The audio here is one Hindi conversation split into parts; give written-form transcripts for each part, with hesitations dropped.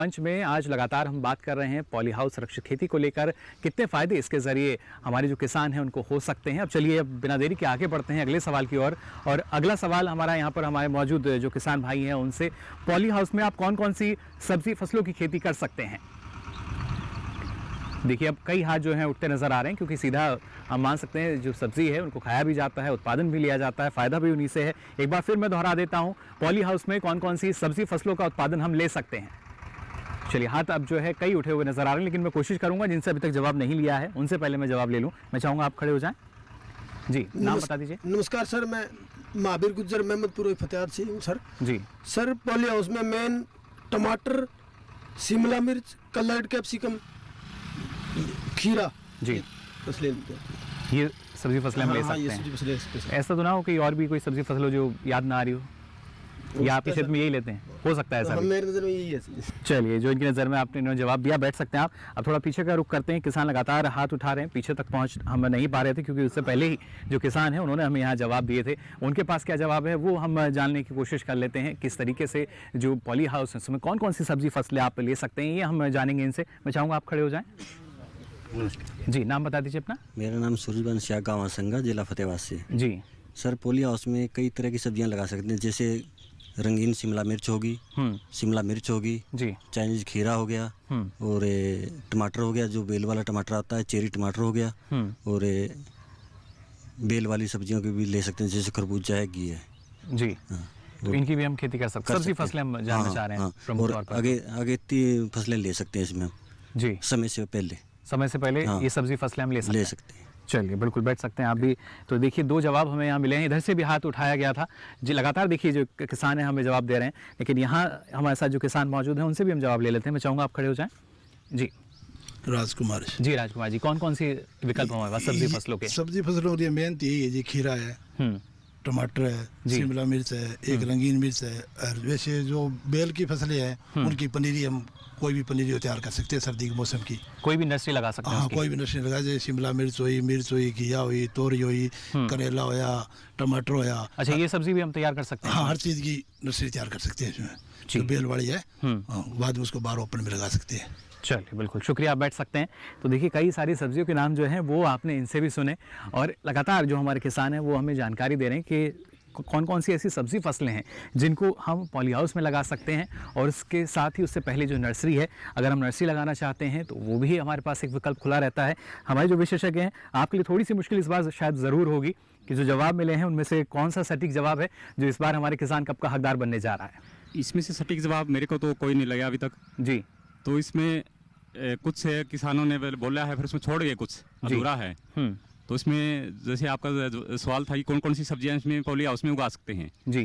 मंच में आज लगातार हम बात कर रहे हैं पॉली हाउस सुरक्षित खेती को लेकर, कितने फ़ायदे इसके ज़रिए हमारे जो किसान हैं उनको हो सकते हैं। अब चलिए अब बिना देरी के आगे बढ़ते हैं अगले सवाल की ओर। और अगला सवाल हमारा यहाँ पर हमारे मौजूद जो किसान भाई हैं उनसे, पॉली हाउस में आप कौन कौन सी सब्जी फसलों की खेती कर सकते हैं। देखिए अब कई हाथ जो हैं उठते नज़र आ रहे हैं, क्योंकि सीधा हम मान सकते हैं जो सब्जी है उनको खाया भी जाता है, उत्पादन भी लिया जाता है, फ़ायदा भी उन्हीं से है। एक बार फिर मैं दोहरा देता हूँ, पॉली हाउस में कौन कौन सी सब्जी फसलों का उत्पादन हम ले सकते हैं। चलिए हाथ अब जो है कई उठे हुए नज़र आ रहे हैं, लेकिन मैं कोशिश करूंगा जिनसे अभी तक जवाब नहीं लिया है उनसे पहले मैं जवाब ले लूँ। मैं चाहूँगा आप खड़े हो जाएं। जी, नाम बता दीजिए। नमस्कार सर, मैं महावीर गुज्जर मेहमदपुर फतेहाद से हूँ सर। जी सर, पॉली हाउस में मेन टमाटर, शिमला मिर्च, कलर्ड कैप्सिकम, खीरा जी फसलें ये सब्जी फसलें हम ले हाँ, सकते हैं। ऐसा तो ना हो कि और भी कोई सब्जी फसल हो जो याद ना आ रही हो, या आपके क्षेत्र में यही लेते हैं, हो सकता है ऐसा। मेरे नज़र में यही है। चलिए जो इनकी नज़र में आपने इन्होंने जवाब दिया, बैठ सकते हैं आप। अब थोड़ा पीछे का रुख करते हैं। किसान लगातार हाथ उठा रहे हैं, पीछे तक पहुंच हम नहीं पा रहे थे क्योंकि उससे पहले ही जो किसान हैं उन्होंने हमें यहाँ जवाब दिए थे। उनके पास क्या जवाब है वो हम जानने की कोशिश कर लेते हैं। किस तरीके से जो पॉली हाउस है उसमें कौन कौन सी सब्जी फसलें आप ले सकते हैं, ये हम जानेंगे इनसे। मैं चाहूँगा आप खड़े हो जाएँ। जी, नाम बता दीजिए अपना। मेरा नाम सूरजवंश गाँव संगा, जिला फतेहाबाद से। जी सर, पॉली हाउस में कई तरह की सब्जियां लगा सकते हैं, जैसे रंगीन शिमला मिर्च होगी, शिमला मिर्च होगी जी, चाइनीज खीरा हो गया, और टमाटर हो गया, जो बेल वाला टमाटर आता है, चेरी टमाटर हो गया, और बेल वाली सब्जियों की भी ले सकते हैं, जैसे खरबूजा है, घी है। जी हाँ, तो इनकी भी हम खेती कर सकते हैं। सब्जी फसलें हम जानना चाह रहे हैं प्रमुख तौर पर। आगे फसलें ले सकते हैं इसमें हम जी, समय से पहले ये सब्जी फसलें हम ले सकते हैं। चलिए बिल्कुल बैठ सकते हैं आप भी। तो देखिए दो जवाब हमें यहाँ मिले हैं। इधर से भी हाथ उठाया गया था जी, लगातार देखिए जो किसान हैं हमें जवाब दे रहे हैं, लेकिन यहाँ हमारे साथ जो किसान मौजूद हैं उनसे भी हम जवाब ले लेते हैं। मैं चाहूँगा आप खड़े हो जाएं। जी राजकुमार जी, राजकुमार जी, कौन कौन सी विकल्प हमारे पास सब्जी फसलों के? सब्जी फसलों की मेन तो यही है जी, खीरा है, टमाटर है, शिमला मिर्च है, एक रंगीन मिर्च है, और वैसे जो बेल की फसलें हैं उनकी पनीरी हम कोई भी पनीरी तैयार कर सकते हैं सर्दी के मौसम की। कोई भी नर्सरी लगा सकते हैं। हाँ, कोई भी नर्सरी लगा, जैसे शिमला मिर्च हुई, घिया हुई, तोरी हुई, करेला होया, टमाटर होया। अच्छा, ये सब्जी भी हम तैयार कर सकते हैं? हाँ, हर चीज़ की नर्सरी तैयार कर सकते हैं इसमें। जो बेल वाली है बाद में उसको बाहर ओपन में लगा सकते हैं। चलिए बिल्कुल शुक्रिया, आप बैठ सकते हैं। तो देखिए कई सारी सब्जियों के नाम जो हैं वो आपने इनसे भी सुने, और लगातार जो हमारे किसान हैं वो हमें जानकारी दे रहे हैं कि कौन कौन सी ऐसी सब्जी फसलें हैं जिनको हम पॉली हाउस में लगा सकते हैं। और उसके साथ ही उससे पहले जो नर्सरी है, अगर हम नर्सरी लगाना चाहते हैं तो वो भी हमारे पास एक विकल्प खुला रहता है। हमारे जो विशेषज्ञ हैं, आपके लिए थोड़ी सी मुश्किल इस बार शायद ज़रूर होगी कि जो जवाब मिले हैं उनमें से कौन सा सटीक जवाब है जो इस बार हमारे किसान कप का हकदार बनने जा रहा है। इसमें से सटीक जवाब मेरे को तो कोई नहीं लगा अभी तक जी, तो इसमें कुछ किसानों ने बोला है, फिर उसमें छोड़ गए, कुछ अधूरा है। तो इसमें जैसे आपका सवाल था कि कौन कौन सी सब्जियां इसमें पॉली हाउस में उगा सकते हैं जी,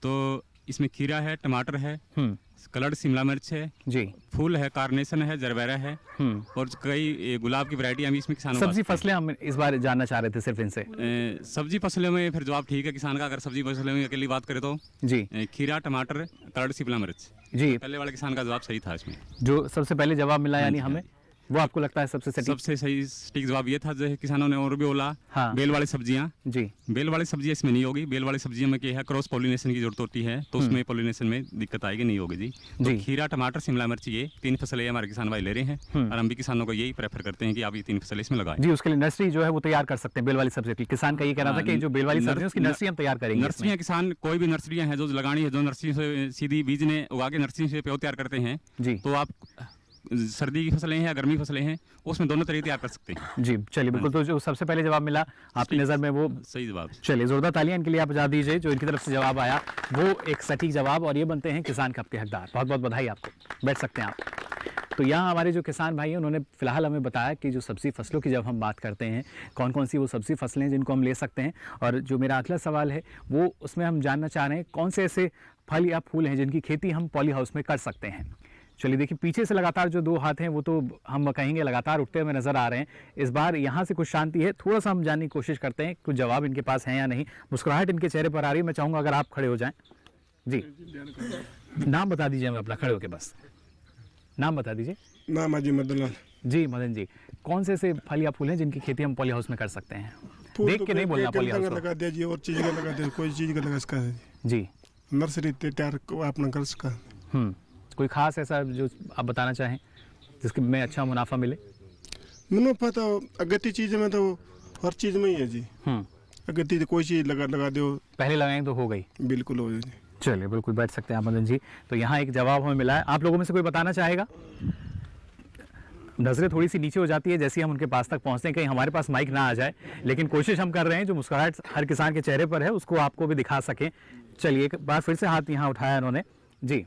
तो इसमें खीरा है, टमाटर है, कलर्ड शिमला मिर्च है जी, फूल है, कार्नेशन है, जरबेरा है, और कई गुलाब की वैरायटी भी इसमें किसानों। सब्जी फसलें हम इस बार जानना चाह रहे थे सिर्फ इनसे। सब्जी फसलों में फिर जवाब ठीक है किसान का। अगर सब्जी फसलों में अकेली बात करें तो जी, खीरा, टमाटर, कलर्ड शिमला मिर्च जी, पहले वाले किसान का जवाब सही था। इसमें जो सबसे पहले जवाब मिला यानी हमें, वो आपको लगता है सबसे सही सटीक जवाब ये था। जैसे किसानों ने और भी बोला, हाँ, बेल वाली सब्जियां। जी, बेल वाली सब्जियां इसमें नहीं होगी। बेल वाली सब्जियों में क्या है, क्रॉस पॉलिनेशन की जरूरत होती है, तो उसमें पॉलिनेशन में दिक्कत आएगी, नहीं होगी जी। तो खीरा, टमाटर, शिमला मिर्च, ये 3 फसलें हमारे किसान भाई ले रहे हैं, और हम भी किसानों को यही प्रेफर करते हैं कि आप ये 3 फसलें इसमें लगाएं। जी, उसके लिए नर्सरी जो है वो तैयार कर सकते हैं बेल वाली सब्जी की। किसान का ये कहना था कि जो बेल वाली सब्जी उसकी नर्सरी हम तैयार करेंगे। नर्सरियाँ किसान कोई भी नर्सरियाँ हैं जो लगानी है, जो नर्सरी से सीधी बीज ने उगा के नर्सरी से प्योर तैयार करते हैं जी, तो आप सर्दी की फसलें हैं या गर्मी फसलें हैं उसमें दोनों तरीके तैयार कर सकते हैं जी। चलिए बिल्कुल, तो जो सबसे पहले जवाब मिला आपकी नज़र में वो सही जवाब। चलिए जोरदार तालियां इनके लिए आप बजा दीजिए। जो इनकी तरफ से जवाब आया वो एक सटीक जवाब, और ये बनते हैं किसान कप के हकदार। बहुत बहुत बधाई आपको, बैठ सकते हैं आप। तो यहाँ हमारे जो किसान भाई हैं उन्होंने फिलहाल हमें बताया कि जो सब्ज़ी फसलों की जब हम बात करते हैं कौन कौन सी वो सब्ज़ी फसलें हैं जिनको हम ले सकते हैं। और जो मेरा अगला सवाल है वो उसमें हम जानना चाह रहे हैं कौन से ऐसे फल या फूल हैं जिनकी खेती हम पॉली हाउस में कर सकते हैं। चलिए देखिए पीछे से लगातार जो दो हाथ हैं वो तो हम कहेंगे लगातार उठते हुए नज़र आ रहे हैं। इस बार यहाँ से कुछ शांति है, थोड़ा सा हम जानने की कोशिश करते हैं कुछ जवाब इनके पास हैं या नहीं। मुस्कुराहट इनके चेहरे पर आ रही है। मैं चाहूँगा अगर आप खड़े हो जाएं। जी, नाम बता दीजिए हमें अपना, खड़े होकर बस नाम बता दीजिए। नाम अजी मदन। जी मदन जी, कौन से ऐसे फल या फूल हैं जिनकी खेती हम पॉली हाउस में कर सकते हैं? देख के नहीं बोलना पॉली हाउस लगा दीजिए, और चीज़ का लगा दीजिए, कोई चीज़ का लगा इसका जी, नर्सरी तैयार अपना कर सका। कोई खास ऐसा जो आप बताना चाहें जिसके में अच्छा मुनाफा मिले? मुनाफा तो अगत्य चीज़ में तो हर चीज़ में ही है जी। अगत्य तो कोई चीज़ लगा दो, पहले लगाएंगे तो हो गई। बिल्कुल हो जी। चलिए बिल्कुल बैठ सकते हैं आप मदन जी। तो यहाँ एक जवाब हमें मिला है, आप लोगों में से कोई बताना चाहेगा? नजरें थोड़ी सी नीचे हो जाती है जैसे ही हम उनके पास तक पहुंचते हैं, कहीं हमारे पास माइक ना आ जाए, लेकिन कोशिश हम कर रहे हैं जो मुस्कुराहट हर किसान के चेहरे पर है उसको आपको भी दिखा सकें। चलिए एक बार फिर से हाथ यहाँ उठाया उन्होंने जी।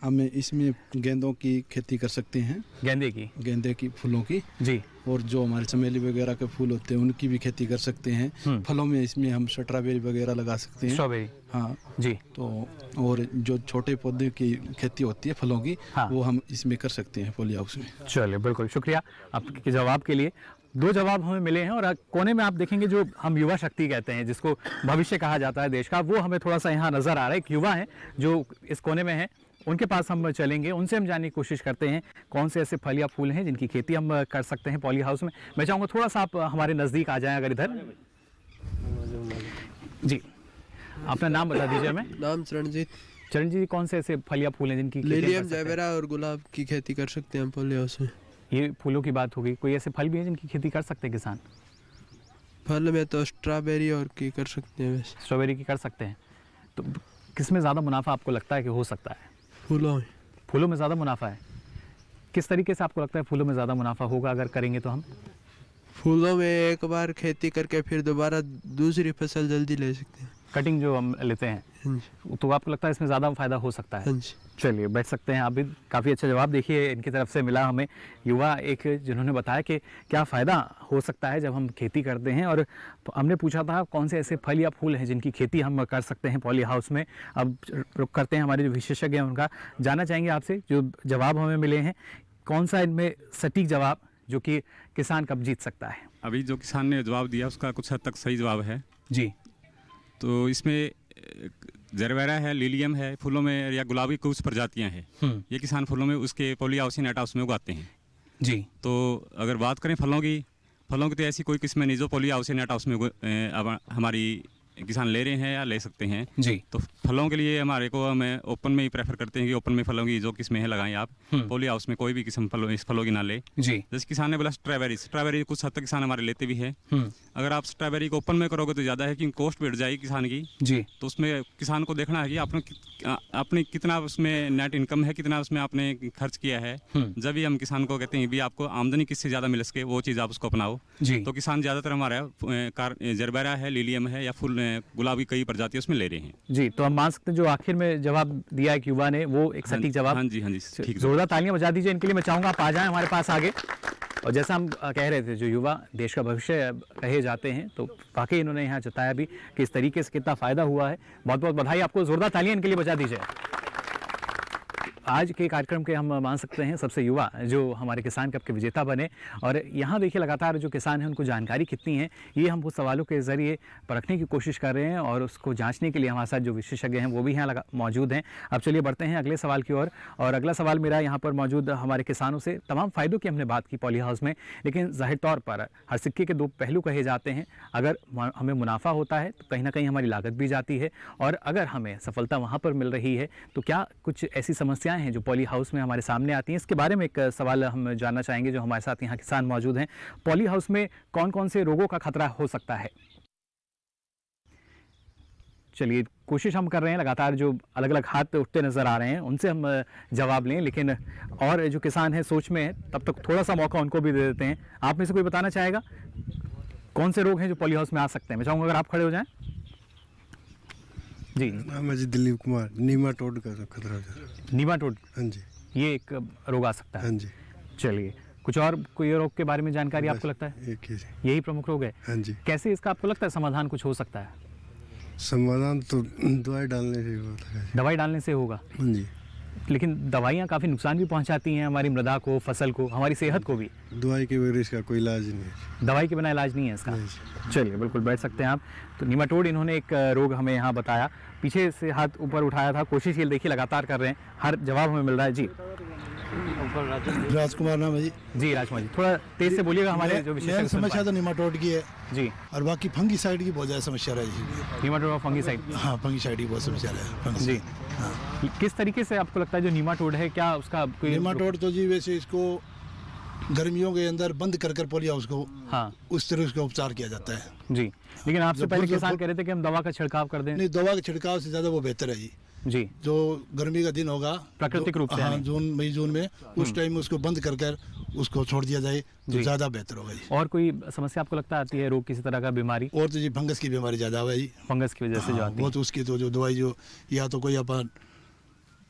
हमें इसमें गेंदों की खेती कर सकते हैं, गेंदे की फूलों की जी, और जो हमारे चमेली वगैरह के फूल होते हैं उनकी भी खेती कर सकते हैं। फलों में इसमें हम स्ट्रॉबेरी वगैरह लगा सकते हैं। स्ट्रॉबेरी, हाँ जी। तो और जो छोटे पौधे की खेती होती है फलों की, हाँ। वो हम इसमें कर सकते हैं पॉली हाउस में। चलिए बिल्कुल शुक्रिया आपके जवाब के लिए। 2 जवाब हमें मिले हैं और कोने में आप देखेंगे जो हम युवा शक्ति कहते हैं जिसको भविष्य कहा जाता है देश का, वो हमें थोड़ा सा यहाँ नजर आ रहा है। एक युवा है जो इस कोने में है, उनके पास हम चलेंगे, उनसे हम जानने की कोशिश करते हैं कौन से ऐसे फल या फूल हैं जिनकी खेती हम कर सकते हैं पॉली हाउस में। मैं चाहूँगा थोड़ा सा आप हमारे नज़दीक आ जाएं अगर इधर। जी अपना नाम बता दीजिए हमें। नाम चरणजीत। चरण जी, कौन से ऐसे फल या फूल हैं जिनकी खेती हम कर लिलियम, सकते हैं? जैबेरा और गुलाब की खेती कर सकते हैं हम पॉली हाउस में। ये फूलों की बात हो गई, कोई ऐसे फल भी हैं जिनकी खेती कर सकते हैं किसान? फल में तो स्ट्रॉबेरी और की कर सकते हैं वैसे। स्ट्रॉबेरी की कर सकते हैं। तो किस में ज़्यादा मुनाफा आपको लगता है कि हो सकता है? फूलों में। फूलों में ज़्यादा मुनाफा है। किस तरीके से आपको लगता है फूलों में ज़्यादा मुनाफा होगा अगर करेंगे तो हम? फूलों में एक बार खेती करके फिर दोबारा दूसरी फसल जल्दी ले सकते हैं। कटिंग जो हम लेते हैं, हाँ जी। तो आपको लगता है इसमें ज़्यादा फायदा हो सकता है? हाँ जी। चलिए बैठ सकते हैं आप भी। काफ़ी अच्छा जवाब देखिए इनकी तरफ से मिला हमें, युवा एक जिन्होंने बताया कि क्या फ़ायदा हो सकता है जब हम खेती करते हैं। और हमने पूछा था कौन से ऐसे फल या फूल हैं जिनकी खेती हम कर सकते हैं पॉली हाउस में। अब रुक करते हैं हमारे जो विशेषज्ञ हैं उनका, जानना चाहेंगे आपसे जो जवाब हमें मिले हैं कौन सा इनमें सटीक जवाब जो कि किसान कब जीत सकता है। अभी जो किसान ने जवाब दिया उसका कुछ हद तक सही जवाब है जी। तो इसमें जरवेरा है, लिलियम है, फूलों में या गुलाबी कुछ प्रजातियां हैं। ये किसान फूलों में उसके पॉली हाउस नेट हाउस में उगाते हैं जी। तो अगर बात करें फलों की तो ऐसी कोई किस्में नहीं जो पॉली हाउस नेट हाउस में अब हमारी किसान ले रहे हैं या ले सकते हैं जी। तो फलों के लिए हमारे को हमें ओपन में ही प्रेफर करते हैं कि ओपन में फलों की जो किस्में हैं लगाएं आप। पॉली हाउस में कोई भी किस्म फलों की ना ले। जी। जैसे किसान ने बोला स्ट्रॉबेरी कुछ हद तक किसान हमारे लेते भी है। अगर आप स्ट्रॉबेरी को ओपन में करोगे तो ज़्यादा है कि कॉस्ट बढ़ जाएगी किसान की जी। तो उसमें किसान को देखना है कि आपने कितना उसमें नेट इनकम है, कितना उसमें आपने खर्च किया है। जब भी हम किसान को कहते हैं भी आपको आमदनी किससे ज़्यादा मिल सके वो चीज़ आप उसको अपनाओ जी। तो किसान ज़्यादातर हमारा जरबेरा है, लिलियम है या फूल गुलाबी कई प्रजाति उसमें ले रहे हैं जी। तो हम मान सकते हैं जो आखिर में जवाब दिया एक युवा ने वो एक सटीक जवाब। हाँ जी ठीक। जोरदार तालियां बजा दीजिए इनके लिए। मैं चाहूँगा आप आ जाएं हमारे पास आगे। और जैसा हम कह रहे थे जो युवा देश का भविष्य कहे जाते हैं तो वाकई इन्होंने यहाँ जताया भी कि इस तरीके से कितना फ़ायदा हुआ है। बहुत बहुत बधाई आपको, जोरदार तालियां इनके लिए बजा दीजिए। आज के कार्यक्रम के हम मान सकते हैं सबसे युवा जो हमारे किसान कप के विजेता बने। और यहाँ देखिए लगातार जो किसान हैं उनको जानकारी कितनी है ये हम कुछ सवालों के ज़रिए परखने की कोशिश कर रहे हैं और उसको जांचने के लिए हमारे साथ जो विशेषज्ञ हैं वो भी यहाँ मौजूद हैं। अब चलिए बढ़ते हैं अगले सवाल की ओर। और अगला सवाल मेरा यहाँ पर मौजूद हमारे किसानों से, तमाम फ़ायदों की हमने बात की पॉली हाउस में, लेकिन जाहिर तौर पर हर सिक्के के 2 पहलू कहे जाते हैं। अगर हमें मुनाफा होता है तो कहीं ना कहीं हमारी लागत भी जाती है और अगर हमें सफलता वहाँ पर मिल रही है तो क्या कुछ ऐसी समस्याएं हैं जो पॉली हाउस में हमारे सामने आती हैं। इसके बारे में एक सवाल हम जानना चाहेंगे जो हमारे साथ यहाँ किसान मौजूद हैं। पॉली हाउस में कौन कौन से रोगों का खतरा हो सकता है? चलिए कोशिश हम कर रहे हैं, लगातार जो अलग अलग हाथ उठते नजर आ रहे हैं उनसे हम जवाब लें, लेकिन और जो किसान हैं सोच में है तब तक थोड़ा सा मौका उनको भी दे देते हैं। आप में से कोई बताना चाहेगा कौन से रोग हैं जो पॉली हाउस में आ सकते हैं? मैं चाहूँगा अगर आप खड़े हो जाएं जी। नाम है जी दिलीप कुमार। नीमाटोड का खतरा है। नीमाटोड? हाँ जी। ये एक रोग आ सकता है। हाँ जी। चलिए कुछ और कोई रोग के बारे में जानकारी आपको लगता है? एक ही जी। यही प्रमुख रोग है? हाँ जी। कैसे इसका आपको लगता है समाधान कुछ हो सकता है? समाधान तो दवाई डालने से होता है। दवाई डालने से होगा? हाँ जी। लेकिन दवाइयाँ काफ़ी नुकसान भी पहुंचाती हैं हमारी मृदा को, फसल को, हमारी सेहत को भी। दवाई के बगैर इसका कोई इलाज नहीं है। दवाई के बिना इलाज नहीं है इसका? चलिए बिल्कुल बैठ सकते हैं आप। तो नीमाटोड इन्होंने एक रोग हमें यहाँ बताया। पीछे से हाथ ऊपर उठाया था, कोशिश ये देखिए लगातार कर रहे हैं, हर जवाब हमें मिल रहा है जी। राजकुमार नाम है जी। जी राजकुमार जी, थोड़ा तेज से बोलिएगा, हमारे जो मेन समस्या तो निमाटोड की है जी और बाकी फंगीसाइड की बहुत ज़्यादा समस्या रही है। निमाटोड और फंगीसाइड? हाँ फंगीसाइड की बहुत समस्या है। जी हाँ किस तरीके से आपको लगता है जो नीमाटोड है, क्या उसका कोई नेमाटोड तो जी वैसे इसको गर्मियों के अंदर बंद कर कर पॉली हाउस को हाँ उस तरह उसका उपचार किया जाता है। जी, लेकिन आपसे जब पहले फूल- किसान कह रहे थे कि हम दवा का छिड़काव कर दें। नहीं, दवा के छिड़काव से ज़्यादा वो बेहतर है जी। जी, जो गर्मी का दिन होगा प्राकृतिक रूप से हाँ, यानी। जून मई जून में उस टाइम उसको बंद कर कर उसको छोड़ दिया जाए जी। तो ज़्यादा बेहतर होगा जी। और कोई समस्या आपको लगता आती है, रोग किसी तरह का, बीमारी और तो जी फंगस की बीमारी ज़्यादा है जी। फंगस की वजह से जो हाँ, आती वो है? तो उसकी तो जो दवाई जो या तो कोई अपन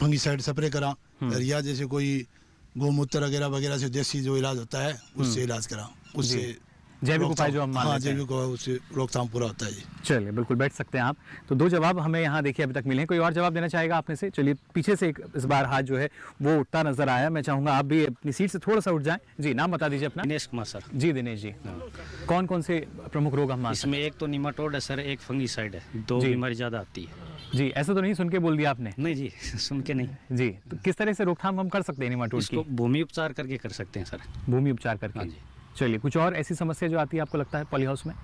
फंगीसाइड स्प्रे करा और या जैसे कोई गोमूत्र वगैरह वगैरह से देसी जो इलाज होता है उससे इलाज करा, उससे जैविक उपाय जो हम मान हाँ लेते हैं। जैविक उपाय, उससे रोकथाम पूरा होता है जी। चलिए, बिल्कुल बैठ सकते हैं आप। तो 2 जवाब हमें यहाँ देखिए अभी तक मिले हैं। कोई और जवाब देना चाहेगा आप में से? चलिए, पीछे से एक इस बार हाथ जो है वो उठता नजर आया। मैं चाहूँगा आप भी अपनी सीट से थोड़ा सा उठ जाएं। जी, नाम बता दीजिए अपना। दिनेश कुमार सर। जी दिनेश जी, कौन कौन से प्रमुख रोग हम मान सकते इसमें एक तो निमाटोड है सर, एक फंगीसाइड है, 2 जी। बीमारी ज़्यादा आती है। हैं? जी, ऐसा तो नहीं सुन के बोल दिया आपने? नहीं जी, सुन के नहीं, जी, तो किस तरह से रोकथाम हम कर सकते हैं नेमाटोड इसको की? भूमि उपचार करके कर सकते हैं सर। भूमि उपचार करके। हाँ जी। चलिए, कुछ और ऐसी समस्या जो आती है आपको लगता है पॉली हाउस में?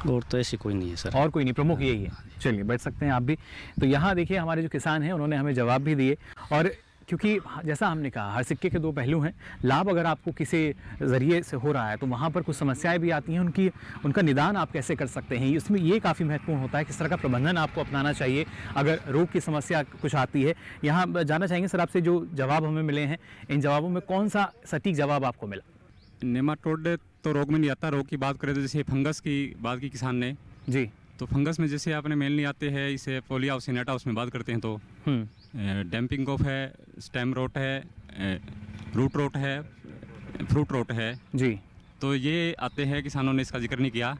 और तो ऐसी कोई नहीं है सर। और कोई नहीं, प्रमुख यही है। चलिए, बैठ सकते हैं आप भी। तो यहाँ देखिए हमारे जो किसान हैं उन्होंने हमें जवाब भी दिए। और क्योंकि जैसा हमने कहा, हर सिक्के के 2 पहलू हैं। लाभ अगर आपको किसी ज़रिए से हो रहा है तो वहाँ पर कुछ समस्याएं भी आती हैं, उनका निदान आप कैसे कर सकते हैं, इसमें ये काफ़ी महत्वपूर्ण होता है। किस तरह का प्रबंधन आपको अपनाना चाहिए अगर रोग की समस्या कुछ आती है। यहाँ जानना चाहेंगे सर आपसे, जो जवाब हमें मिले हैं इन जवाबों में कौन सा सटीक जवाब आपको मिला? नेमाटोड तो रोग में नहीं आता। रोग की बात करें तो जैसे फंगस की बात की किसान ने, जी। तो फंगस में जैसे आपने मेल नहीं आते हैं, इसे पोली हाउस नेटा हाउस में बात करते हैं तो डैम्पिंग ऑफ है, स्टेम रोट है, रूट रोट है, फ्रूट रोट है। जी। तो ये आते हैं, किसानों ने इसका जिक्र नहीं किया।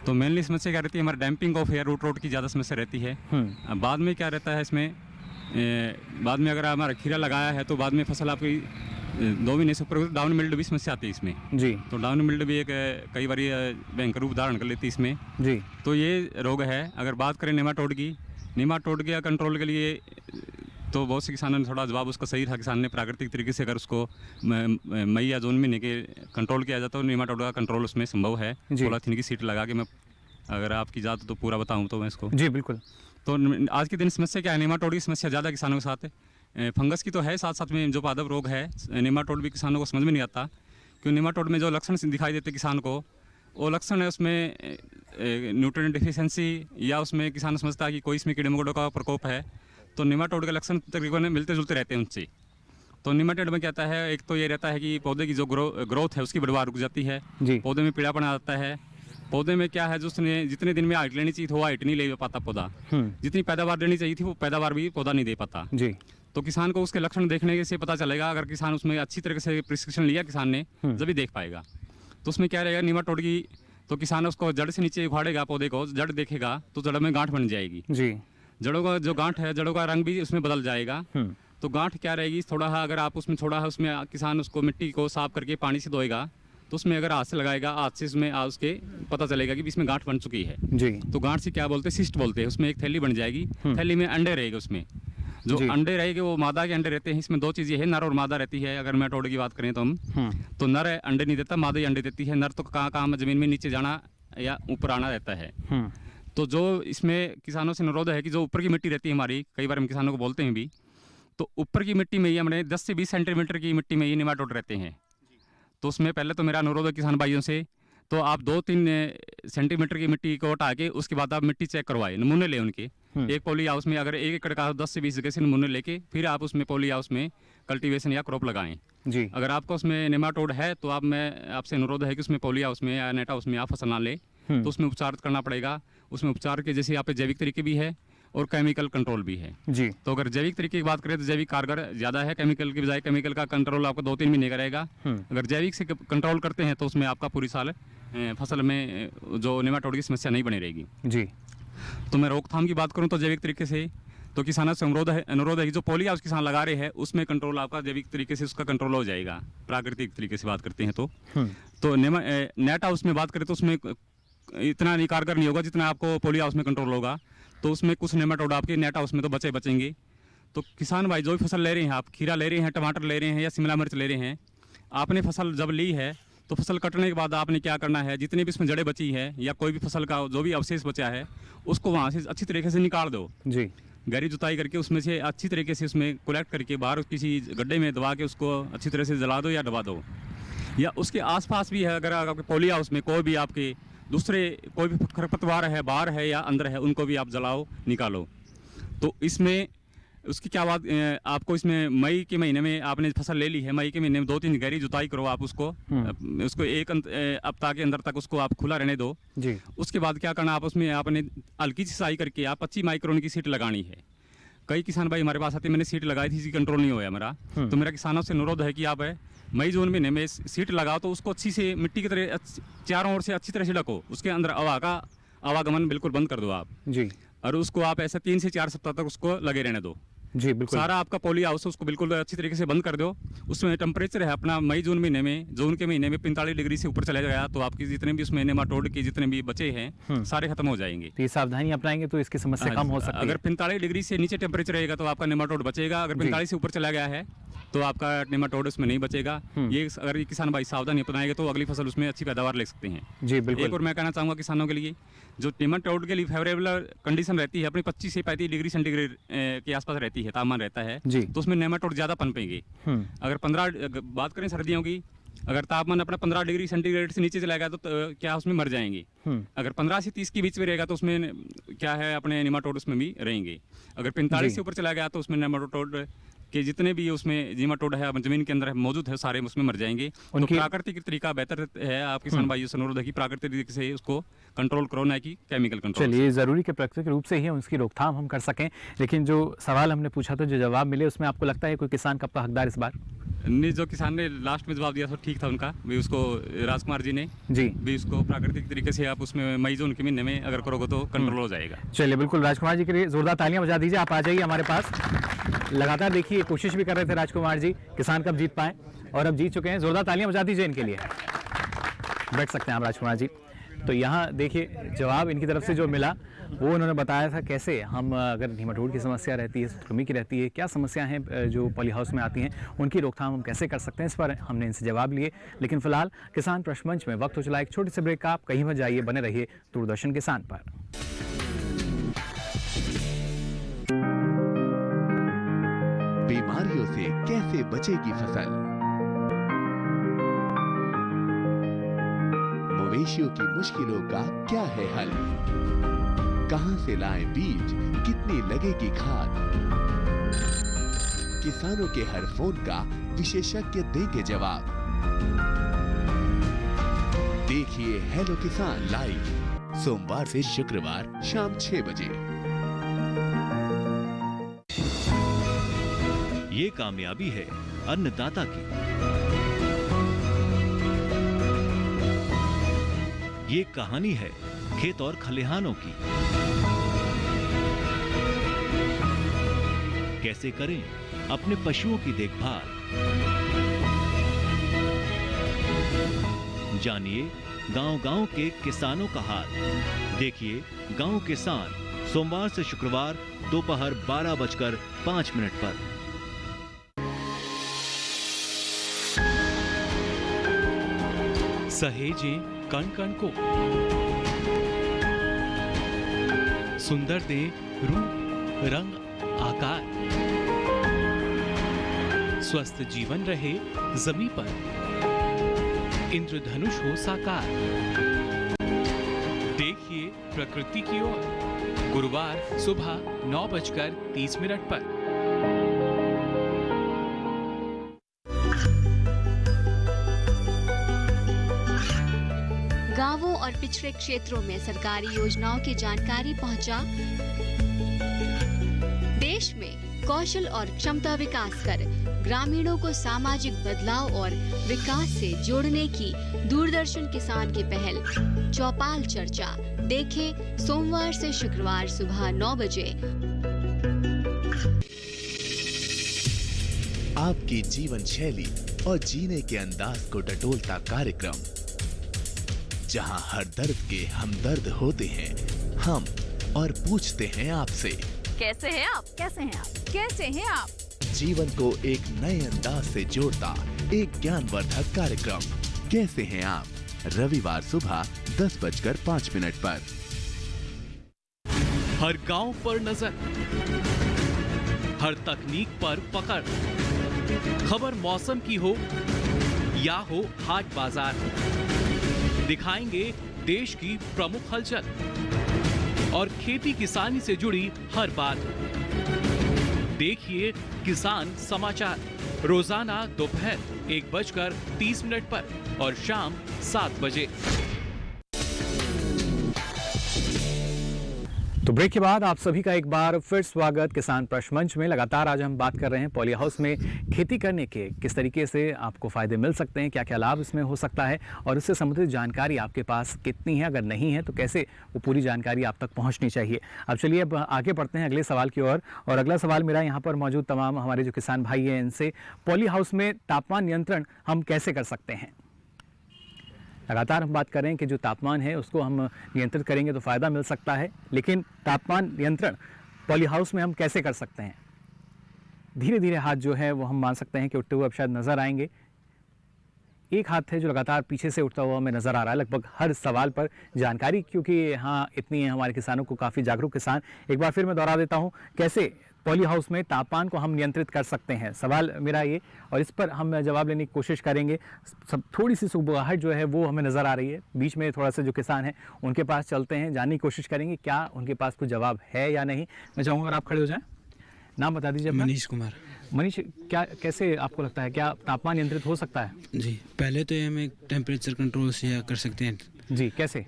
तो मेनली समस्या क्या रहती है, हमारे डैम्पिंग ऑफ है, रूट रोट की ज़्यादा समस्या रहती है। अब बाद में क्या रहता है इसमें, बाद में अगर हमारा खीरा लगाया है तो बाद में फसल आपकी 2 महीने से ऊपर डाउन मिल्ड भी समस्या आती है इसमें। जी। तो डाउन मिल्ड भी एक कई बार भयंकर रूप धारण कर लेती है इसमें। जी। तो ये रोग है। अगर बात करें नेमाटोड की, नेमाटोड के कंट्रोल के लिए तो बहुत से किसानों ने थोड़ा जवाब उसका सही था। किसान ने प्राकृतिक तरीके से अगर उसको मई या जून महीने के कंट्रोल किया जाता है तो नेमाटोड का कंट्रोल उसमें संभव है। पॉलीथीन की सीट लगा के, मैं अगर आपकी जात तो पूरा बताऊं तो मैं इसको। जी बिल्कुल। तो आज के दिन समस्या क्या है, नेमाटोड की समस्या ज़्यादा किसानों के साथ है। फंगस की तो है, साथ साथ में जो पादप रोग है, नेमाटोड भी किसानों को समझ में नहीं आता। क्योंकि नेमाटोड में जो लक्षण दिखाई देते किसान को, वो लक्षण है उसमें न्यूट्रिएंट डिफिशिएंसी, या उसमें किसान समझता है कि कोई इसमें कीड़े मकोड़ों का प्रकोप है। तो नेमाटोड के लक्षण तकरीबन मिलते जुलते रहते हैं उनसे। तो नेमाटोड में क्या होता है, एक तो ये रहता है कि पौधे की जो ग्रोथ है उसकी बढ़वार रुक जाती है, पौधे में पीड़ापन आ जाता है। पौधे में क्या है, जो उसने जितने दिन में हाइट लेनी चाहिए थी वो हाइट नहीं ले पाता पौधा, जितनी पैदावार लेनी चाहिए थी वो पैदावार भी पौधा नहीं दे पाता। जी। तो किसान को उसके लक्षण देखने से पता चलेगा। अगर किसान उसमें अच्छी तरीके से प्रिस्क्रिप्शन लिया किसान ने, जब भी देख पाएगा। तो उसमें क्या रहेगा, नेमाटोड की, तो किसान उसको जड़ से नीचे उखाड़ेगा, पौधे को जड़ देखेगा तो जड़ में गांठ बन जाएगी। जी। जड़ों का जो गांठ है, जड़ों का रंग भी उसमें बदल जाएगा। तो गांठ क्या रहेगी, थोड़ा अगर आप उसमें थोड़ा उसमें किसान उसको मिट्टी को साफ करके पानी से धोएगा, तो उसमें अगर हाथ से लगाएगा, हाथ से उसमें उसके पता चलेगा कि इसमें गांठ बन चुकी है। जी। तो गांठ से क्या बोलते हैं, सिस्ट बोलते हैं। उसमें एक थैली बन जाएगी, थैली में अंडे रहेंगे। उसमें जो अंडे रहेंगे वो मादा के अंडे रहते हैं। इसमें 2 चीज़ें हैं, नर और मादा रहती है। अगर नेमाटोड की बात करें तो हम, तो नर अंडे नहीं देता, मादा ही अंडे देती है। नर तो कहाँ जमीन में नीचे जाना या ऊपर आना रहता है। तो जो इसमें किसानों से अनुरोध है कि जो ऊपर की मिट्टी रहती है हमारी, कई बार हम किसानों को बोलते हैं भी, तो ऊपर की मिट्टी में ही हमने 10 से 20 सेंटीमीटर की मिट्टी में ही नेमाटोड रहते हैं। तो उसमें पहले तो मेरा अनुरोध है किसान भाइयों से, तो आप 2-3 सेंटीमीटर की मिट्टी को हटा के उसके बाद आप मिट्टी चेक करवाएं, नमूने लें उनके। एक पॉली हाउस में अगर 1 एकड़ का 10 से 20 जगह से नमूने लेके फिर आप उसमें पॉली हाउस में कल्टीवेशन या क्रॉप लगाएं। जी। अगर आपको उसमें नेमाटोड है तो मैं आपसे अनुरोध है कि उसमें पॉली हाउस में या नेट हाउस में आप फसल ना ले, तो उसमें उपचार करना पड़ेगा। उसमें उपचार के जैसे यहाँ पे जैविक तरीके भी है और केमिकल कंट्रोल भी है। जी। तो अगर जैविक तरीके की बात करें तो जैविक कारगर ज़्यादा है केमिकल की बजाय। केमिकल का कंट्रोल आपको 2-3 महीने का रहेगा। अगर जैविक से कंट्रोल करते हैं तो उसमें आपका पूरी साल फसल में जो नेमाटोड की समस्या नहीं बनी रहेगी। जी। तो मैं रोकथाम की बात करूं तो जैविक तरीके से, तो किसानों से अनुरोध है कि जो पॉली हाउस किसान लगा रहे हैं उसमें कंट्रोल आपका जैविक तरीके से उसका कंट्रोल हो जाएगा। प्राकृतिक तरीके से बात करते हैं तो नेट हाउस में बात करें तो उसमें इतना नहीं कारगर नहीं होगा जितना आपको पॉली हाउस में कंट्रोल होगा। तो उसमें कुछ नेमाटोड आपके नेट हाउस में तो बचेंगे। तो किसान भाई जो भी फसल ले रहे हैं, आप खीरा ले रहे हैं, टमाटर ले रहे हैं या शिमला मिर्च ले रहे हैं, आपने फसल जब ली है तो फसल कटने के बाद आपने क्या करना है, जितनी भी इसमें जड़ें बची है या कोई भी फसल का जो भी अवशेष बचा है उसको वहाँ से अच्छी तरीके से निकाल दो। जी। गहरी जुताई करके उसमें से अच्छी तरीके से उसमें कलेक्ट करके बाहर किसी गड्ढे में दबा के उसको अच्छी तरह से जला दो या दबा दो। या उसके आसपास भी है, अगर आपके पॉली हाउस में कोई भी आपके दूसरे कोई भी खरपतवार है, बाहर है या अंदर है, उनको भी आप जलाओ, निकालो। तो इसमें उसकी क्या बात, आपको इसमें मई के महीने में आपने फसल ले ली है, मई के महीने में 2-3 गहरी जुताई करो आप उसको एक हफ्ता के अंदर तक उसको आप खुला रहने दो जी। उसके बाद क्या करना, आप उसमें आपने हल्की सी सिंचाई करके आप 25 माइक्रोन की सीट लगानी है। कई किसान भाई हमारे पास आते, मैंने सीट लगाई थी, इसकी कंट्रोल नहीं हुआ मेरा, तो मेरा किसानों से अनुरोध है कि आप मई जून महीने में सीट लगाओ, तो उसको अच्छी से मिट्टी की तरह चारों ओर से अच्छी तरह से ढको, उसके अंदर हवा का आवागमन बिल्कुल बंद कर दो आप जी। और उसको आप ऐसे 3 से 4 सप्ताह तक उसको लगे रहने दो जी। बिल्कुल सारा आपका पॉली हाउस उसको बिल्कुल अच्छी तरीके से बंद कर दो। उसमें टेम्परेचर है अपना मई जून महीने में, जून के महीने में 45 डिग्री से ऊपर चला गया तो आपकी जितने भी उसमें नेमाटोड के जितने भी बचे हैं सारे खत्म हो जाएंगे। तो ये सावधानी अपनाएंगे तो इसकी समस्या कम हो सकती है। अगर 45 डिग्री से नीचे टेम्परेचर रहेगा तो आपका नेमाटोड बचेगा, अगर 45 से ऊपर चला गया है तो आपका नेमाटोड उसमें नहीं बचेगा। ये अगर ये किसान भाई सावधानी अपनाएंगे तो अगली फसल उसमें अच्छी पैदावार ले सकते हैं जी। बिल्कुल। एक और मैं कहना चाहूँगा किसानों के लिए, जो नेमाटोड के लिए फेवरेबल कंडीशन रहती है अपनी 25 से 35 डिग्री सेंटीग्रेड के आसपास रहती है, तापमान रहता है जी, तो उसमें नेमाटोड ज़्यादा पनपेंगे। अगर 15 बात करें सर्दियों की, अगर तापमान अपना 15 डिग्री सेंटीग्रेड से नीचे चला गया तो क्या उसमें मर जाएंगे। अगर 15 से 30 के बीच में रहेगा तो उसमें क्या है अपने नेमाटोड उसमें भी रहेंगे। अगर 45 से ऊपर चला गया तो उसमें नेमाटोड कि जितने भी उसमें नेमाटोड है जमीन के अंदर मौजूद है सारे उसमें मर जाएंगे। तो प्राकृतिक तरीका बेहतर है। आप किसान भाइयों से अनुरोध है कि प्राकृतिक तरीके से उसको कंट्रोल करो, ना कि केमिकल कंट्रोल। चलिए, जरूरी के प्राकृतिक रूप से ही उसकी रोकथाम हम कर सकें। लेकिन जो सवाल हमने पूछा था, जो जवाब मिले, उसमें आपको लगता है कोई किसान कब का हकदार इस बार? नहीं, जो किसान ने लास्ट में जवाब दिया तो ठीक था उनका भी, उसको राजकुमार जी ने जी भी उसको प्राकृतिक तरीके से आप उसमें मई जून के महीने में अगर करोगे तो कंट्रोल हो जाएगा। चलिए, बिल्कुल। राजकुमार जी के लिए जोरदार तालियां बजा दीजिए। आप आ जाइए हमारे पास। लगातार देखिए कोशिश भी कर रहे थे राजकुमार जी किसान कब जीत पाए, और अब जीत चुके हैं। जोरदार तालियां बजा दीजिए इनके लिए। बैठ सकते हैं आप राजकुमार जी। तो यहाँ देखिए जवाब इनकी तरफ से जो मिला वो उन्होंने बताया था कैसे हम अगर नेमाटोड की समस्या रहती है, कृमि की रहती है, क्या समस्या हैं जो पॉली हाउस में आती हैं, उनकी रोकथाम हम कैसे कर सकते हैं, इस पर हमने इनसे जवाब लिए। लेकिन फिलहाल किसान प्रश्न मंच में वक्त हो चला एक छोटे से ब्रेक का। आप कहीं मत जाइए, बने रहिए दूरदर्शन किसान पर। बीमारियों से कैसे बचेगी फसल? मवेशियों की मुश्किलों का क्या है हल? कहां से लाएं बीज, कितनी लगेगी खाद? किसानों के हर फोन का विशेषज्ञ देंगे जवाब। देखिए हेलो किसान लाइव सोमवार से शुक्रवार शाम 6 बजे। ये कामयाबी है अन्नदाता की। ये कहानी है खेत और खलिहानों की। कैसे करें अपने पशुओं की देखभाल, जानिए गांव-गांव के किसानों का हाल। देखिए गांव किसान सोमवार से शुक्रवार दोपहर 12:05 पर। सहेजें कण कण को, सुंदर दे रूप रंग आकार, स्वस्थ जीवन रहे जमीन पर, इंद्रधनुष हो साकार। देखिए प्रकृति की ओर गुरुवार सुबह 9:30 पर। गांवों और पिछड़े क्षेत्रों में सरकारी योजनाओं की जानकारी पहुंचा। देश में कौशल और क्षमता विकास कर ग्रामीणों को सामाजिक बदलाव और विकास से जोड़ने की दूरदर्शन किसान की पहल चौपाल चर्चा देखें सोमवार से शुक्रवार सुबह 9 बजे। आपकी जीवन शैली और जीने के अंदाज को टटोलता कार्यक्रम, जहां हर दर्द के हमदर्द होते हैं हम और पूछते हैं आपसे कैसे हैं आप, कैसे हैं आप, कैसे हैं आप। जीवन को एक नए अंदाज से जोड़ता एक ज्ञानवर्धक कार्यक्रम कैसे हैं आप, रविवार सुबह 10:05 पर। हर गांव पर नजर, हर तकनीक पर पकड़। खबर मौसम की हो या हो हाट बाजार, दिखाएंगे देश की प्रमुख हलचल और खेती किसानी से जुड़ी हर बात। देखिए किसान समाचार रोजाना दोपहर 1:30 पर और शाम 7 बजे। तो ब्रेक के बाद आप सभी का एक बार फिर स्वागत किसान प्रश्न मंच में। लगातार आज हम बात कर रहे हैं पॉली हाउस में खेती करने के किस तरीके से आपको फ़ायदे मिल सकते हैं, क्या क्या लाभ इसमें हो सकता है और इससे संबंधित जानकारी आपके पास कितनी है, अगर नहीं है तो कैसे वो पूरी जानकारी आप तक पहुंचनी चाहिए। अब चलिए अब आगे बढ़ते हैं अगले सवाल की ओर। और अगला सवाल मेरा यहाँ पर मौजूद तमाम हमारे जो किसान भाई हैं इनसे, पॉली हाउस में तापमान नियंत्रण हम कैसे कर सकते हैं। लगातार हम बात कर रहे हैं कि जो तापमान है उसको हम नियंत्रित करेंगे तो फ़ायदा मिल सकता है, लेकिन तापमान नियंत्रण पॉली हाउस में हम कैसे कर सकते हैं। धीरे धीरे हाथ जो है वो हम मान सकते हैं कि उठते हुए अब शायद नज़र आएंगे। एक हाथ है जो लगातार पीछे से उठता हुआ हमें नज़र आ रहा है लगभग हर सवाल पर जानकारी, क्योंकि यहाँ इतनी है हमारे किसानों को, काफ़ी जागरूक किसान। एक बार फिर मैं दोहरा देता हूँ, कैसे पॉली हाउस में तापमान को हम नियंत्रित कर सकते हैं, सवाल मेरा ये, और इस पर हम जवाब लेने की कोशिश करेंगे। सब थोड़ी सी सुबहाहट जो है वो हमें नज़र आ रही है, बीच में थोड़ा सा जो किसान हैं उनके पास चलते हैं, जानने की कोशिश करेंगे क्या उनके पास कोई जवाब है या नहीं। मैं चाहूँगा अगर आप खड़े हो जाएं, नाम बता दीजिए। मनीष कुमार। मनीष, क्या कैसे आपको लगता है क्या तापमान नियंत्रित हो सकता है? जी, पहले तो हम एक टेम्परेचर कंट्रोल से कर सकते हैं। जी, कैसे?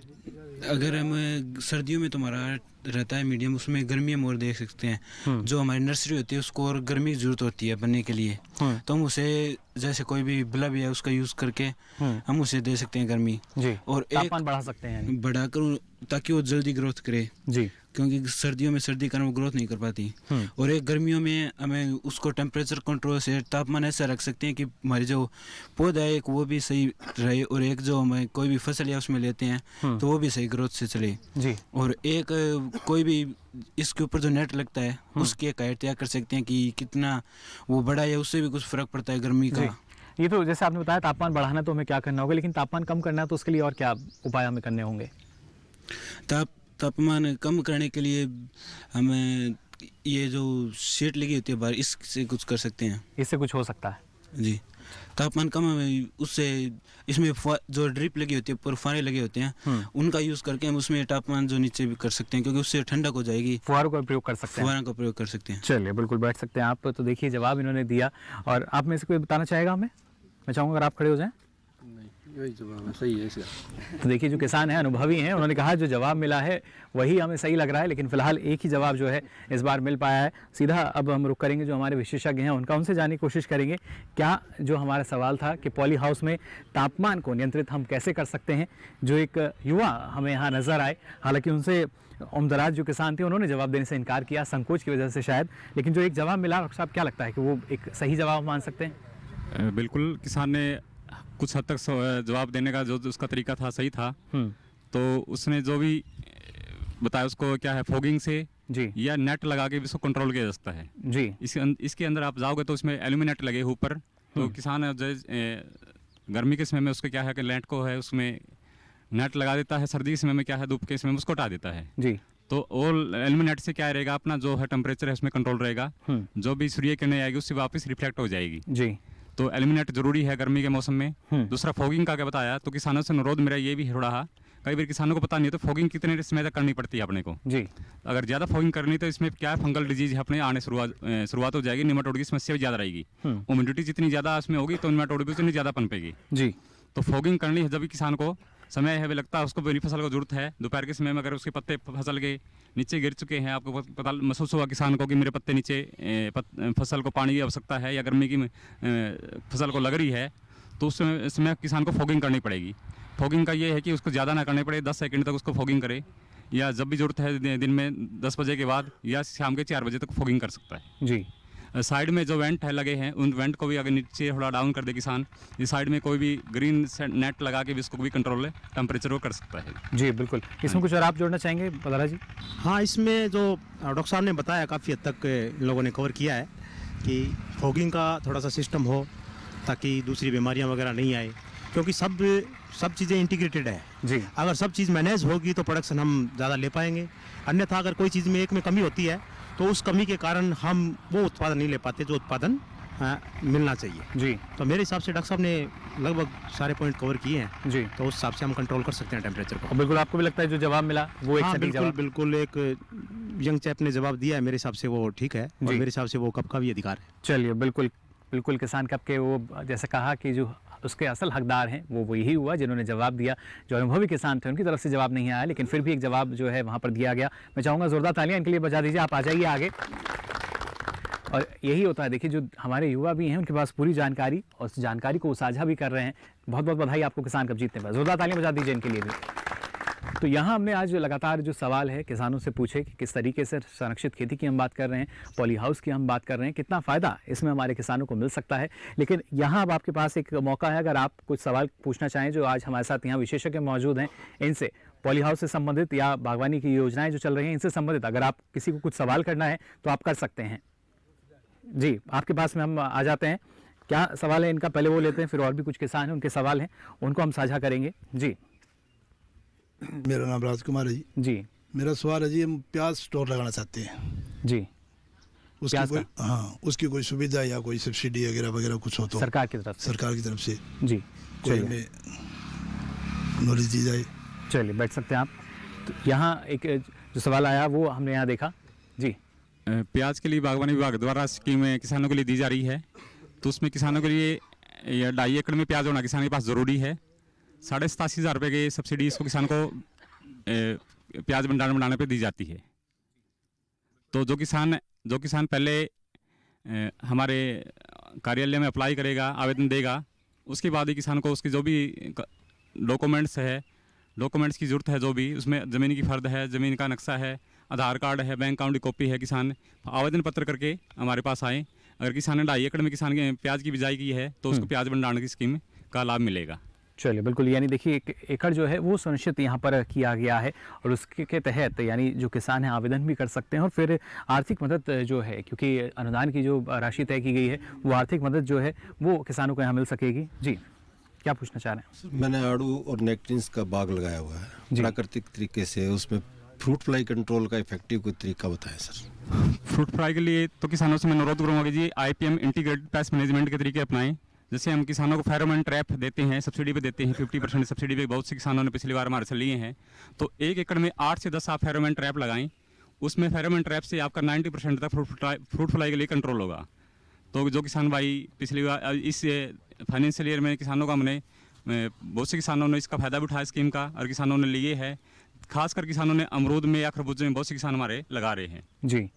अगर हम सर्दियों में तो हमारा रहता है मीडियम, उसमें गर्मी हम और देख सकते हैं। जो हमारी नर्सरी होती है उसको और गर्मी की जरूरत होती है बनने के लिए, तो हम उसे जैसे कोई भी बल्ब है उसका यूज करके हम उसे दे सकते हैं गर्मी जी, और तापमान बढ़ा सकते हैं, बढ़ाकर, ताकि वो जल्दी ग्रोथ करे जी, क्योंकि सर्दियों में सर्दी कारण वो ग्रोथ नहीं कर पाती। और एक गर्मियों में हमें उसको टेम्परेचर कंट्रोल से तापमान ऐसा रख सकते हैं कि हमारी जो पौधा है एक वो भी सही रहे, और एक जो हमें कोई भी फसल या उसमें लेते हैं तो वो भी सही ग्रोथ से चले जी। और एक कोई भी इसके ऊपर जो नेट लगता है उसकी एक हाइट तय कर सकते हैं कि कितना वो बड़ा है, उससे भी कुछ फर्क पड़ता है गर्मी का। ये तो जैसे आपने बताया तापमान बढ़ाना तो हमें क्या करना होगा, लेकिन तापमान कम करना है तो उसके लिए और क्या उपाय हमें करने होंगे? तापमान कम करने के लिए हमें ये जो शीट लगी होती है बाहर, इससे कुछ कर सकते हैं। इससे कुछ हो सकता है जी, तापमान कम हमें उससे, इसमें जो ड्रिप लगी होती है ऊपर फुहारे लगे होते हैं उनका यूज करके हम उसमें तापमान जो नीचे भी कर सकते हैं, क्योंकि उससे ठंडक हो जाएगी। फुहारों का प्रयोग कर सकते हैं, फुहारों का प्रयोग कर सकते हैं। चलिए बिल्कुल बैठ सकते हैं आप। तो देखिए जवाब इन्होंने दिया, और आप में से कोई बताना चाहेगा हमें? मैं चाहूँगा अगर आप खड़े हो जाएं। यही जवाब है, सही है इसका। तो देखिए जो किसान हैं अनुभवी हैं, उन्होंने कहा जो जवाब मिला है वही हमें सही लग रहा है, लेकिन फिलहाल एक ही जवाब जो है इस बार मिल पाया है। सीधा अब हम रुक करेंगे जो हमारे विशेषज्ञ हैं उनका, उनसे जानने की कोशिश करेंगे क्या जो हमारा सवाल था कि पॉली हाउस में तापमान को नियंत्रित हम कैसे कर सकते हैं। जो एक युवा हमें यहाँ नज़र आए, हालांकि उनसे उम्रदराज जो किसान थे उन्होंने जवाब देने से इनकार किया, संकोच की वजह से शायद, लेकिन जो एक जवाब मिला, डॉक्टर साहब क्या लगता है कि वो एक सही जवाब मान सकते हैं? बिल्कुल, किसान ने कुछ हद तक जवाब देने का जो उसका तरीका था सही था। तो उसने जो भी बताया उसको क्या है, फॉगिंग से जी या नेट लगा के इसको कंट्रोल किया जा सकता है जी। इसके अंदर आप जाओगे तो इसमें एल्यूमिनेट लगे ऊपर, तो किसान गर्मी के समय में उसको क्या है कि नेट को है उसमें नेट लगा देता है, सर्दी के समय में क्या है धूप के समय में उसको हटा देता है जी। तो और एल्यूमिनेट से क्या रहेगा, अपना जो है टेम्परेचर है उसमें कंट्रोल रहेगा, जो भी सूर्य किरणें आएगी उससे वापस रिफ्लेक्ट हो जाएगी जी। तो एल्यूमिनेट जरूरी है गर्मी के मौसम में। दूसरा फॉगिंग का क्या बताया, तो किसानों से अनुरोध मेरा ये भी हो रहा, कई बार किसानों को पता नहीं है तो फॉगिंग कितने समय तक करनी पड़ती है अपने को जी। अगर ज़्यादा फॉगिंग करनी तो इसमें क्या फंगल डिजीज अपने आने शुरुआत हो जाएगी, निमाटोड की समस्या भी ज़्यादा रहेगी। ह्यूमिडिटी जितनी ज़्यादा उसमें होगी तो निमाटोड भी उतनी ज़्यादा पनपेगी जी। तो फॉगिंग करनी है जब भी किसान को समय है, लगता है उसको मेरी फसल को जरूरत है, दोपहर के समय में अगर उसके पत्ते फसल के नीचे गिर चुके हैं, आपको पता महसूस हुआ किसान को कि मेरे पत्ते नीचे फसल को पानी की आवश्यकता है या गर्मी की फसल को लग रही है, तो उस समय किसान को फॉगिंग करनी पड़ेगी। फॉगिंग का ये है कि उसको ज़्यादा ना करनी पड़े, 10 सेकंड तक उसको फॉगिंग करे, या जब भी जरूरत है दिन में 10 बजे के बाद या शाम के 4 बजे तक फॉगिंग कर सकता है जी। साइड में जो वेंट है लगे हैं उन वेंट को भी अगर नीचे थोड़ा डाउन कर दे किसान, इस साइड में कोई भी ग्रीन नेट लगा के भी इसको भी कंट्रोल टेम्परेचर को कर सकता है जी। बिल्कुल, इसमें कुछ और आप जोड़ना चाहेंगे बदारा जी? हाँ, इसमें जो डॉक्टर साहब ने बताया काफ़ी हद तक इन लोगों ने कवर किया है कि फॉगिंग का थोड़ा सा सिस्टम हो ताकि दूसरी बीमारियां वगैरह नहीं आए, क्योंकि सब चीज़ें इंटीग्रेटेड है जी। अगर सब चीज़ मैनेज होगी तो प्रोडक्शन हम ज़्यादा ले पाएंगे, अन्यथा अगर कोई चीज़ में एक में कमी होती है तो उस कमी के कारण हम वो उत्पादन नहीं ले पाते जो उत्पादन मिलना चाहिए जी। तो मेरे हिसाब से डॉक्टर साहब ने लगभग सारे पॉइंट कवर किए हैं जी। तो उस हिसाब से हम कंट्रोल कर सकते हैं टेम्परेचर को। और बिल्कुल आपको भी लगता है जो जवाब मिला वो एक हाँ, सटीक बिल्कुल जवाब? बिल्कुल एक यंग चैप ने जवाब दिया है, मेरे हिसाब से वो ठीक है और मेरे हिसाब से वो कप का भी अधिकार है। चलिए बिल्कुल बिल्कुल किसान कप के वो जैसे कहा कि जो उसके असल हकदार हैं वो यही हुआ जिन्होंने जवाब दिया। जो अनुभवी किसान थे उनकी तरफ से जवाब नहीं आया, लेकिन फिर भी एक जवाब जो है वहाँ पर दिया गया। मैं चाहूँगा जोरदार तालियां इनके लिए बजा दीजिए। आप आ जाइए आगे। और यही होता है, देखिए जो हमारे युवा भी हैं उनके पास पूरी जानकारी और उस जानकारी को साझा भी कर रहे हैं। बहुत बहुत बधाई आपको किसान कप जीतने पर। जोरदार तालियां बजा दीजिए इनके लिए भी। तो यहाँ हमने आज लगातार जो सवाल है किसानों से पूछे कि किस तरीके से संरक्षित खेती की हम बात कर रहे हैं, पॉली हाउस की हम बात कर रहे हैं, कितना फ़ायदा इसमें हमारे किसानों को मिल सकता है। लेकिन यहाँ अब आपके पास एक मौका है, अगर आप कुछ सवाल पूछना चाहें जो आज हमारे साथ यहाँ विशेषज्ञ मौजूद हैं इनसे, पॉली हाउस से संबंधित या बागवानी की योजनाएं जो चल रही हैं इनसे संबंधित, अगर आप किसी को कुछ सवाल करना है तो आप कर सकते हैं। जी, आपके पास में हम आ जाते हैं। क्या सवाल है इनका, पहले वो लेते हैं, फिर और भी कुछ किसान हैं उनके सवाल हैं उनको हम साझा करेंगे। जी, मेरा नाम राजकुमार है जी। मेरा सवाल है जी, हम प्याज स्टोर लगाना चाहते हैं जी। उसकी कोई उसकी कोई सुविधा या कोई सब्सिडी वगैरह वगैरह कुछ हो तो सरकार की तरफ से जी कोई हमें नॉलेज दी जाए। चलिए बैठ सकते हैं आप। तो यहाँ एक जो सवाल आया वो हमने यहाँ देखा जी। प्याज के लिए बागवानी विभाग द्वारा स्कीमें किसानों के लिए दी जा रही है, तो उसमें किसानों के लिए 2.5 एकड़ में प्याज होना किसान के पास ज़रूरी है। 87,500 रुपये की सब्सिडी इसको किसान को प्याज भंडारण बनाने पे दी जाती है। तो जो किसान पहले हमारे कार्यालय में अप्लाई करेगा, आवेदन देगा, उसके बाद ही किसान को उसकी जो भी डॉक्यूमेंट्स की ज़रूरत है, जो भी उसमें ज़मीन की फ़र्द है, ज़मीन का नक्शा है, आधार कार्ड है, बैंक अकाउंट की कॉपी है, किसान आवेदन पत्र करके हमारे पास आए। अगर किसान ने 2.5 एकड़ में किसान के प्याज की बिजाई की है तो उसको प्याज भंडारण की स्कीम का लाभ मिलेगा। चलिए बिल्कुल, यानी देखिए 1 एकड़ जो है वो सुनिश्चित यहाँ पर किया गया है और उसके तहत यानी जो किसान है आवेदन भी कर सकते हैं और फिर आर्थिक मदद जो है, क्योंकि अनुदान की जो राशि तय की गई है वो आर्थिक मदद जो है वो किसानों को यहाँ मिल सकेगी। जी, क्या पूछना चाह रहे हैं? मैंने आड़ू और नेक्टिन्स का बाग लगाया हुआ है प्राकृतिक तरीके से, उसमें फ्रूट फ्लाई कंट्रोल का इफेक्टिव कोई तरीका बताएं सर। फ्रूट फ्लाई के लिए तो किसानों से मैं अनुरोध करूँगा कि जी IPM इंटीग्रेटेड पेस्ट मैनेजमेंट के तरीके अपनाएं। जैसे हम किसानों को फेरोमोन ट्रैप देते हैं, सब्सिडी पे देते हैं, 50% सब्सिडी पे बहुत से किसानों ने पिछली बार हमारे से लिए हैं। तो 1 एकड़ में 8 से 10 आप फेरोमोन ट्रैप लगाएं। उसमें फेरोमोन ट्रैप से आपका 90% तक फ्रूट फ्लाई के लिए कंट्रोल होगा। तो जो किसान भाई पिछली बार इस फाइनेंशियल ईयर में किसानों का हमने बहुत से किसानों ने इसका फ़ायदा भी उठाया स्कीम का और किसानों ने लिए है। खासकर किसानों ने अमरूद में या खरबूजे में बहुत से किसान हमारे लगा रहे हैं। जी,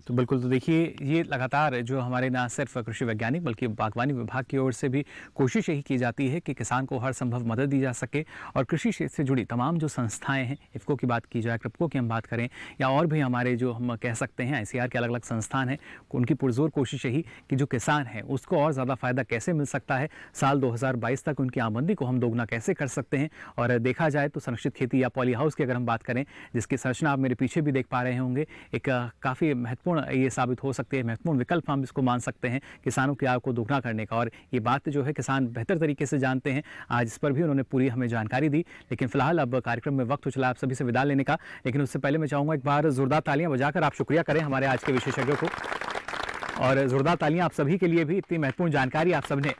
तो बिल्कुल, तो देखिए ये लगातार जो हमारे ना सिर्फ कृषि वैज्ञानिक बल्कि बागवानी विभाग की ओर से भी कोशिश यही की जाती है कि किसान को हर संभव मदद दी जा सके और कृषि क्षेत्र से जुड़ी तमाम जो संस्थाएं हैं, इफ़को की बात की जाए, क्रिप्को की हम बात करें या और भी हमारे जो हम कह सकते हैं ICAR के अलग अलग संस्थान हैं, उनकी पुरजोर कोशिश यही कि जो किसान है उसको और ज़्यादा फ़ायदा कैसे मिल सकता है, साल 2022 तक उनकी आमदनी को हम दोगुना कैसे कर सकते हैं। और देखा जाए तो संरक्षित खेती या पॉली हाउस की अगर हम बात करें, जिसकी संरचना आप मेरे पीछे भी देख पा रहे होंगे, एक काफ़ी महत्वपूर्ण ये साबित हो सकती है, महत्वपूर्ण विकल्प हम इसको मान सकते हैं किसानों की आय को दोगुना करने का। और ये बात जो है किसान बेहतर तरीके से जानते हैं, आज इस पर भी उन्होंने पूरी हमें जानकारी दी। लेकिन फिलहाल अब कार्यक्रम में वक्त हो चला आप सभी से विदा लेने का, लेकिन उससे पहले मैं चाहूँगा एक बार जोरदार तालियां बजाकर आप शुक्रिया करें हमारे आज के विशेषज्ञों को, और जोरदार तालियां आप सभी के लिए भी, इतनी महत्वपूर्ण जानकारी आप सबने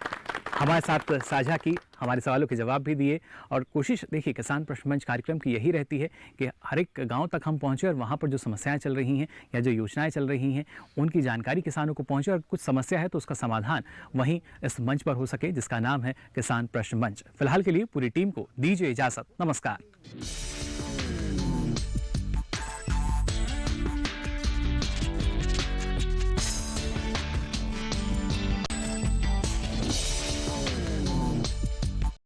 हमारे साथ साझा की, हमारे सवालों के जवाब भी दिए। और कोशिश देखिए किसान प्रश्न मंच कार्यक्रम की यही रहती है कि हर एक गांव तक हम पहुंचे और वहां पर जो समस्याएं चल रही हैं या जो योजनाएं चल रही हैं उनकी जानकारी किसानों को पहुंचे, और कुछ समस्या है तो उसका समाधान वहीं इस मंच पर हो सके जिसका नाम है किसान प्रश्न मंच। फिलहाल के लिए पूरी टीम को दीजिए इजाज़त, नमस्कार।